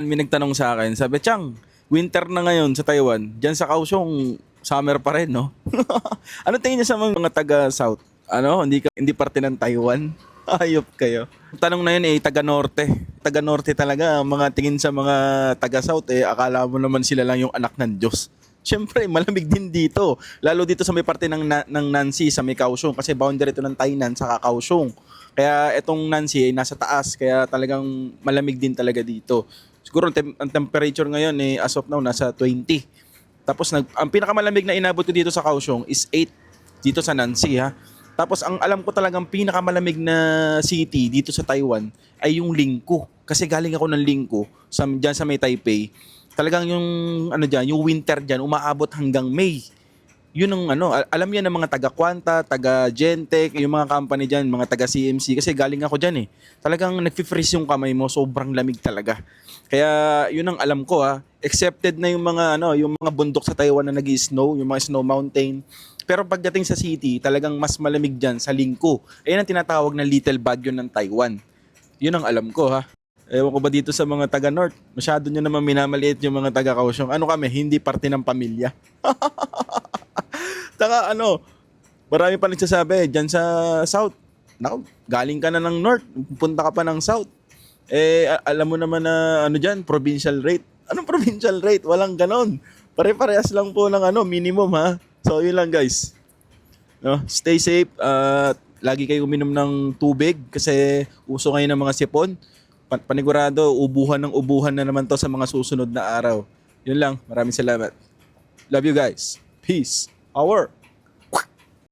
May nagtanong sa akin, sabi, Chang, winter na ngayon sa Taiwan, dyan sa Kaohsiung, summer pa rin, no? Ano tingin niyo sa mga taga-South? Ano, hindi parte ng Taiwan? Ayop kayo. Tanong na yun taga-Norte. Taga-Norte talaga, mga tingin sa mga taga-South, akala mo naman sila lang yung anak ng Diyos. Siyempre, malamig din dito. Lalo dito sa may parte ng Nancy, sa may Kaohsiung, kasi boundary ito ng Tainan sa Kaohsiung. Kaya itong Nancy ay nasa taas, kaya talagang malamig din talaga dito. Siguro ang temperature ngayon as of now nasa 20. Tapos ang pinakamalamig na inabot ko dito sa Kaohsiung is 8 dito sa Nancy ha. Tapos ang alam ko talagang pinakamalamig na city dito sa Taiwan ay yung Lingko. Kasi galing ako ng Lingko diyan sa may Taipei. Talagang yung yung winter diyan umaabot hanggang May. Yun ang alam yan ng mga taga Quanta, taga Gentech, yung mga company diyan, mga taga CMC kasi galing ako diyan eh. Talagang nagfi-freeze yung kamay mo, sobrang lamig talaga. Kaya yun ang alam ko Accepted na yung mga yung mga bundok sa Taiwan na nag-snow, yung mga snow mountain. Pero pagdating sa city, talagang mas malamig diyan sa Lingko. Ayun ang tinatawag na Little Baguio ng Taiwan. Yun ang alam ko ha. Ewan ko ba dito sa mga taga-North? Masyado nyo naman minamaliit yung mga taga-Kaohsiung. Ano kami, hindi parte ng pamilya. Taka marami pa nagsasabi, dyan sa South, naku, galing ka na ng North, pupunta ka pa ng South. Alam mo naman na dyan, provincial rate. Anong provincial rate? Walang ganon. Pare-parehas lang po ng minimum ha. So yun lang guys. No, stay safe at lagi kayo uminom ng tubig kasi uso ngayon ng mga sipon. Panigurado, ubuhan na naman to sa mga susunod na araw. Yun lang. Maraming salamat. Love you guys. Peace. Our